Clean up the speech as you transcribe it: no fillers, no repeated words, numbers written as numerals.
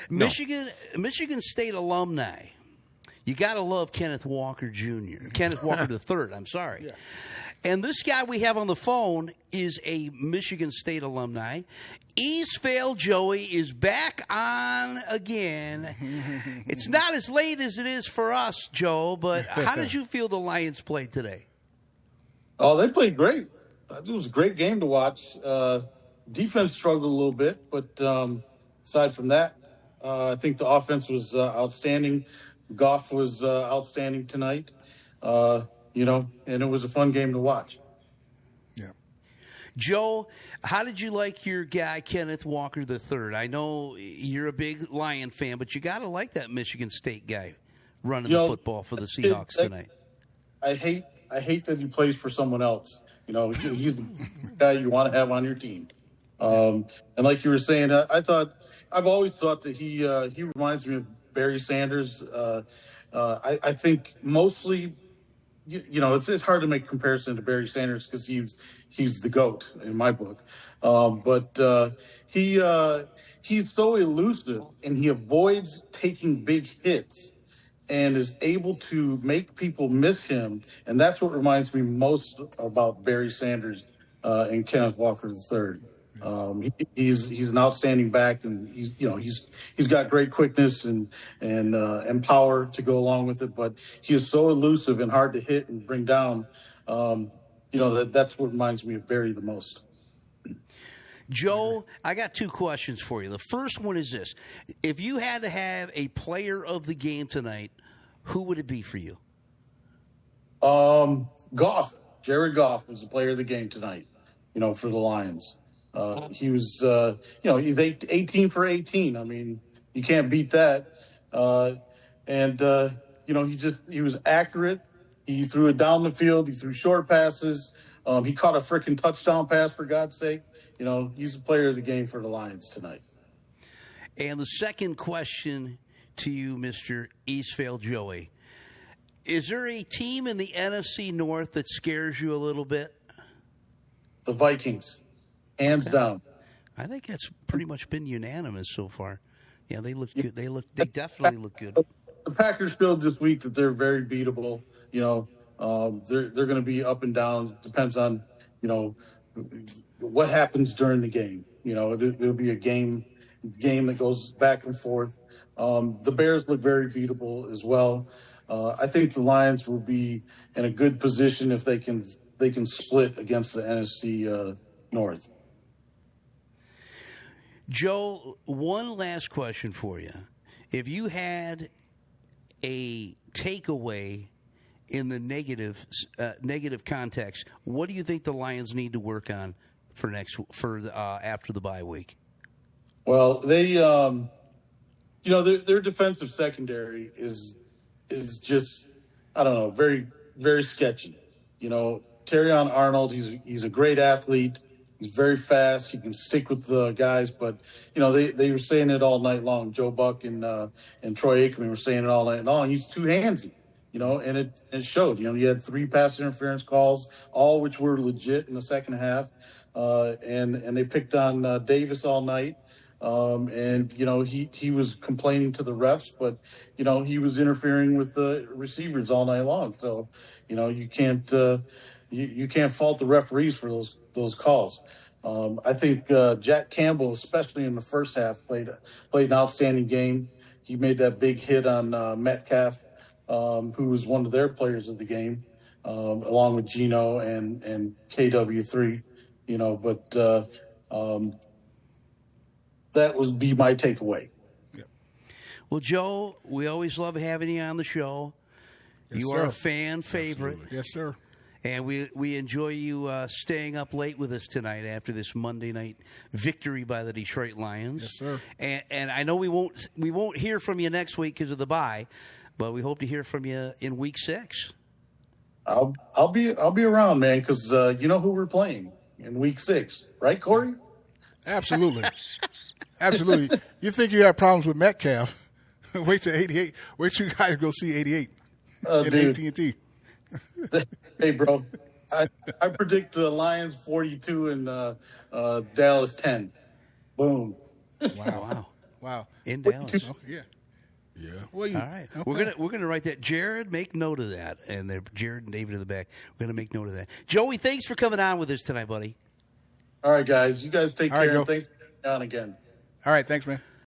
No. Michigan State alumni. You got to love Kenneth Walker Jr. Kenneth Walker III. I'm sorry. Yeah. And this guy we have on the phone is a Michigan State alumni. Eastfail Joey is back on again. It's not as late as it is for us, Joe, but how did you feel the Lions played today? Oh, they played great. It was a great game to watch. Defense struggled a little bit, but aside from that, I think the offense was outstanding. Goff was outstanding tonight, and it was a fun game to watch. Yeah. Joe, how did you like your guy, Kenneth Walker III? I know you're a big Lion fan, but you got to like that Michigan State guy running the football for the Seahawks tonight. I hate that he plays for someone else. He's the guy you want to have on your team. And like you were saying, I've always thought that he reminds me of Barry Sanders. I think mostly, it's hard to make comparison to Barry Sanders because he's the GOAT in my book. But he's so elusive and he avoids taking big hits and is able to make people miss him. And that's what reminds me most about Barry Sanders and Kenneth Walker III. He's an outstanding back, and he's got great quickness and power to go along with it. But he is so elusive and hard to hit and bring down. That's what reminds me of Barry the most. Joe, I got two questions for you. The first one is this: if you had to have a player of the game tonight, who would it be for you? Goff. Jared Goff was the player of the game tonight. For the Lions. He was, he's 18 for 18. I mean, you can't beat that. He was accurate. He threw it down the field. He threw short passes. He caught a freaking touchdown pass, for God's sake. He's the player of the game for the Lions tonight. And the second question to you, Mr. Eastfail Joey. Is there a team in the NFC North that scares you a little bit? The Vikings. Hands down. I think that's pretty much been unanimous so far. Yeah, they look good. They definitely look good. The Packers showed this week that they're very beatable. They're going to be up and down. Depends on, what happens during the game. It'll be a game that goes back and forth. The Bears look very beatable as well. I think the Lions will be in a good position if they can split against the NFC North. Joe, one last question for you. If you had a takeaway in the negative context, what do you think the Lions need to work on for after the bye week? Well, they, their defensive secondary is just, I don't know, very, very sketchy. Terrion Arnold, he's a great athlete. He's very fast. He can stick with the guys, but they were saying it all night long. Joe Buck and Troy Aikman were saying it all night long. He's too handsy, and it showed. You had 3 pass interference calls, all which were legit in the second half, and they picked on Davis all night. He was complaining to the refs, but he was interfering with the receivers all night long. So you can't fault the referees for those calls. I think Jack Campbell, especially in the first half, played an outstanding game. He made that big hit on Metcalf, who was one of their players of the game, along with Geno and KW3. That would be my takeaway. Yeah. Well, Joe, we always love having you on the show. Yes, you sir. are a fan favorite. Absolutely. Yes, sir. And we enjoy you staying up late with us tonight after this Monday night victory by the Detroit Lions. Yes, sir. And I know we won't hear from you next week because of the bye, but we hope to hear from you in Week 6. I'll be around, man, because you know who we're playing in Week 6, right, Corey? Absolutely. Absolutely. You think you have problems with Metcalf? Wait till 88. Wait till you guys go see 88 in AT&T. Hey, bro, I predict the Lions 42 and Dallas 10. Boom. Wow. Wow. In Dallas. Okay, yeah. Yeah. Well, All right, we're gonna write that. Jared, make note of that, and they're Jared and David in the back. We're gonna make note of that. Joey, thanks for coming on with us tonight, buddy. All right, guys. You guys take All right, care. Joe. And thanks for coming on again. All right. Thanks, man.